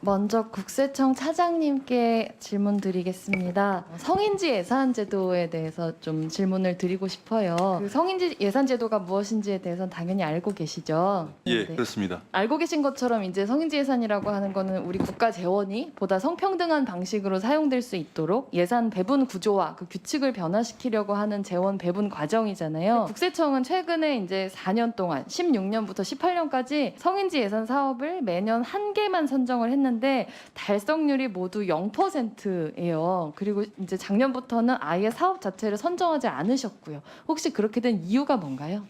먼저 국세청 차장님께 질문 드리겠습니다. 성인지 예산 제도에 대해서 좀 질문을 드리고 싶어요. 그 성인지 예산 제도가 무엇인지에 대해서는 당연히 알고 계시죠? 예, 네. 그렇습니다. 알고 계신 것처럼 이제 성인지 예산이라고 하는 거는 우리 국가 재원이 보다 성평등한 방식으로 사용될 수 있도록 예산 배분 구조와 그 규칙을 변화시키려고 하는 재원 배분 과정이잖아요. 국세청은 최근에 이제 4년 동안 16년부터 18년까지 성인지 예산 사업을 매년 한 개만 선정을 했는데 달성률이 모두 0%예요. 그리고 이제 작년부터는 아예 사업 자체를 선정하지 않으셨고요. 혹시 그렇게 된 이유가 뭔가요?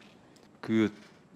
그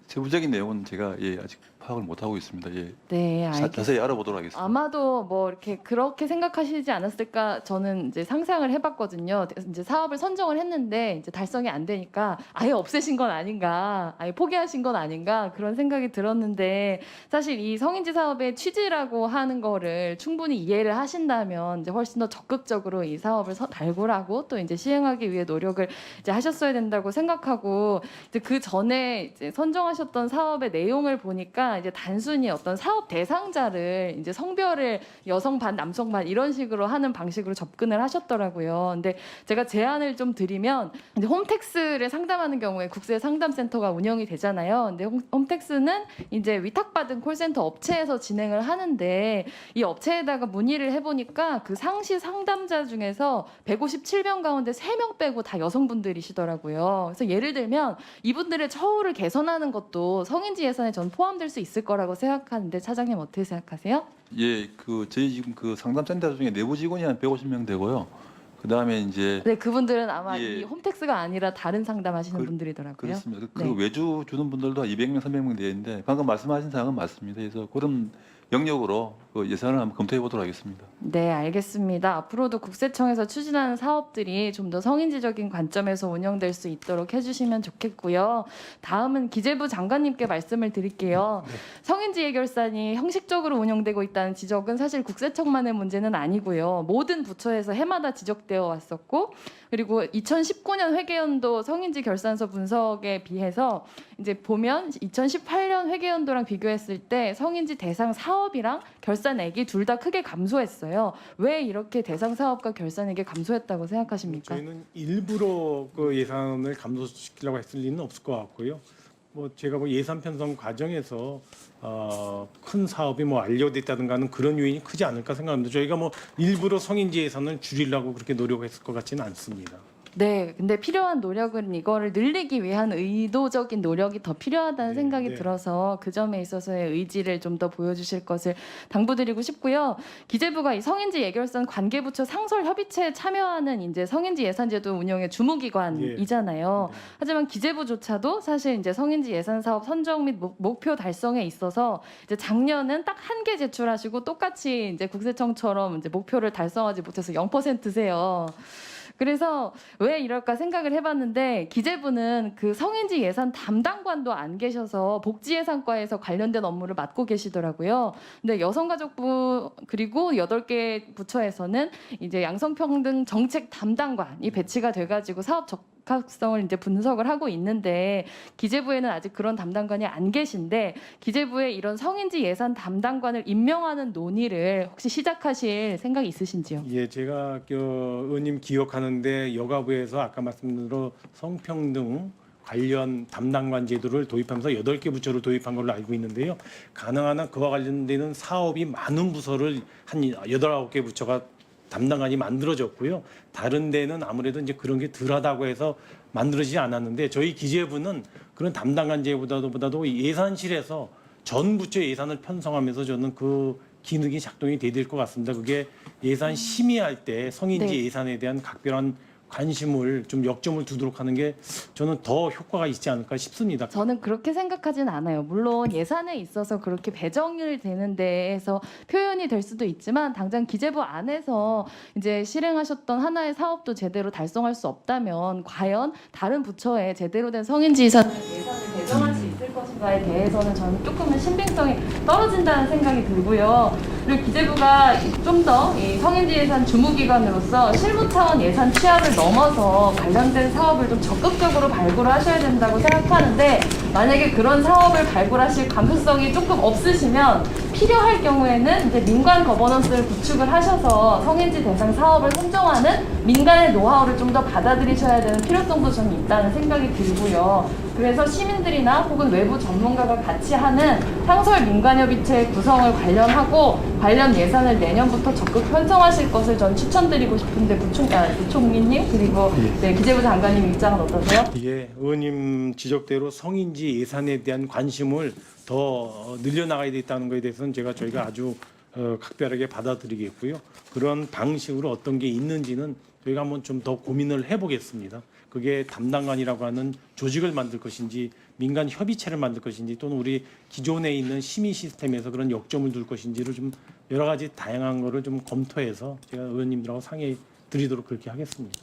세부적인 내용은 제가 아직 파악을 못 하고 있습니다. 네, 알겠습니다. 자세히 알아보도록 하겠습니다. 아마도 뭐 이렇게 그렇게 생각하시지 않았을까 저는 이제 상상을 해봤거든요. 이제 사업을 선정을 했는데 이제 달성이 안 되니까 아예 없애신 건 아닌가, 아예 포기하신 건 아닌가 그런 생각이 들었는데 사실 이 성인지 사업의 취지라고 하는 거를 충분히 이해를 하신다면 이제 훨씬 더 적극적으로 이 사업을 발굴하고 또 이제 시행하기 위해 노력을 이제 하셨어야 된다고 생각하고 이제 그 전에 이제 선정하셨던 사업의 내용을 보니까 이제 단순히 어떤 사업 대상자를 이제 성별을 여성 반 남성 반 이런 식으로 하는 방식으로 접근을 하셨더라고요. 근데 제가 제안을 좀 드리면 이제 홈택스를 상담하는 경우에 국세 상담센터가 운영이 되잖아요. 근데 홈택스는 이제 위탁받은 콜센터 업체에서 진행을 하는데 이 업체에다가 문의를 해보니까 그 상시 상담자 중에서 157명 가운데 3명 빼고 다 여성분들이시더라고요. 그래서 예를 들면 이분들의 처우를 개선하는 것도 성인지 예산에 전 포함될 수 있을 거라고 생각하는데 차장님 어떻게 생각하세요? 예, 그 저희 지금 그 상담센터 중에 내부 직원이 한 150명 되고요. 그 다음에 이제 네, 그분들은 아마 예. 이 홈택스가 아니라 다른 상담하시는 분들이더라고요. 그렇습니다. 그 네. 외주 주는 분들도 한 200명, 300명 되어 있는데 방금 말씀하신 사항은 맞습니다. 그래서 그런 영역으로 그 예산을 한번 검토해 보도록 하겠습니다. 네, 알겠습니다. 앞으로도 국세청에서 추진하는 사업들이 좀 더 성인지적인 관점에서 운영될 수 있도록 해주시면 좋겠고요. 다음은 기재부 장관님께 말씀을 드릴게요. 네. 성인지 예결산이 형식적으로 운영되고 있다는 지적은 사실 국세청만의 문제는 아니고요. 모든 부처에서 해마다 지적되어 왔었고, 그리고 2019년 회계연도 성인지 결산서 분석에 비해서 이제 보면 2018년 회계연도랑 비교했을 때 성인지 대상 사업이랑 결산액이 둘 다 크게 감소했어요. 왜 이렇게 대상 사업과 결산액이 감소했다고 생각하십니까? 저희는 일부러 그 예산을 감소시키려고 했을 리는 없을 것 같고요. 뭐 제가 뭐 예산 편성 과정에서 큰 사업이 뭐 완료됐다든가는 그런 요인이 크지 않을까 생각합니다. 저희가 뭐 일부러 성인지 예산을 줄이려고 그렇게 노력했을 것 같지는 않습니다. 네, 근데 필요한 노력은 이거를 늘리기 위한 의도적인 노력이 더 필요하다는 네, 생각이 네. 들어서 그 점에 있어서의 의지를 좀 더 보여주실 것을 당부드리고 싶고요. 기재부가 이 성인지 예결산 관계부처 상설 협의체에 참여하는 이제 성인지 예산제도 운영의 주무기관이잖아요. 네. 하지만 기재부조차도 사실 이제 성인지 예산 사업 선정 및 목표 달성에 있어서 이제 작년은 딱 한 개 제출하시고 똑같이 이제 국세청처럼 이제 목표를 달성하지 못해서 0%세요. 그래서 왜 이럴까 생각을 해봤는데 기재부는 그 성인지 예산 담당관도 안 계셔서 복지예산과에서 관련된 업무를 맡고 계시더라고요. 근데 여성가족부 그리고 8개 부처에서는 이제 양성평등 정책 담당관이 배치가 돼가지고 사업 적합성을 이제 분석을 하고 있는데 기재부에는 아직 그런 담당관이 안 계신데 기재부에 이런 성인지 예산 담당관을 임명하는 논의를 혹시 시작하실 생각이 있으신지요? 예, 제가 의원님 기억하는데 여가부에서 아까 말씀드린 대로 성평등 관련 담당관 제도를 도입하면서 8개 부처를 도입한 걸로 알고 있는데요. 가능한 한 그와 관련되는 사업이 많은 부서를 한 8, 9개 부처가 담당관이 만들어졌고요. 다른 데는 아무래도 이제 그런 게 덜하다고 해서 만들어지지 않았는데 저희 기재부는 그런 담당관 제보다도 예산실에서 전 부처 예산을 편성하면서 저는 그 기능이 작동이 돼야 될 것 같습니다. 그게 예산 심의할 때 성인지 네. 예산에 대한 각별한 관심을 좀 역점을 두도록 하는 게 저는 더 효과가 있지 않을까 싶습니다. 저는 그렇게 생각하진 않아요. 물론 예산에 있어서 그렇게 배정을 되는 데에서 표현이 될 수도 있지만 당장 기재부 안에서 이제 실행하셨던 하나의 사업도 제대로 달성할 수 없다면 과연 다른 부처에 제대로 된 성인지 예산을 배정할 수 있을 것인가에 대해서는 저는 조금은 신빙성이 떨어진다는 생각이 들고요. 그리고 기재부가 좀 더 이 성인지 예산 주무기관으로서 실무 차원 예산 취하를 넘어서 관련된 사업을 좀 적극적으로 발굴하셔야 된다고 생각하는데 만약에 그런 사업을 발굴하실 감수성이 조금 없으시면 필요할 경우에는 이제 민관 거버넌스를 구축을 하셔서 성인지 대상 사업을 선정하는 민간의 노하우를 좀 더 받아들이셔야 되는 필요성도 저는 있다는 생각이 들고요. 그래서 시민들이나 혹은 외부 전문가가 같이 하는 상설 민간협의체 구성을 관련하고 관련 예산을 내년부터 적극 편성하실 것을 전 추천드리고 싶은데 부총리님 그리고 네, 기재부 장관님 입장은 어떠세요? 예, 의원님 지적대로 성인지 예산에 대한 관심을 더 늘려나가야 되겠다는 것에 대해서는 저희가 아주 각별하게 받아들이겠고요. 그런 방식으로 어떤 게 있는지는 저희가 한번 좀 더 고민을 해보겠습니다. 그게 담당관이라고 하는 조직을 만들 것인지 민간 협의체를 만들 것인지 또는 우리 기존에 있는 심의 시스템에서 그런 역점을 둘 것인지를 좀 여러 가지 다양한 거를 좀 검토해서 제가 의원님들하고 상의해 드리도록 그렇게 하겠습니다.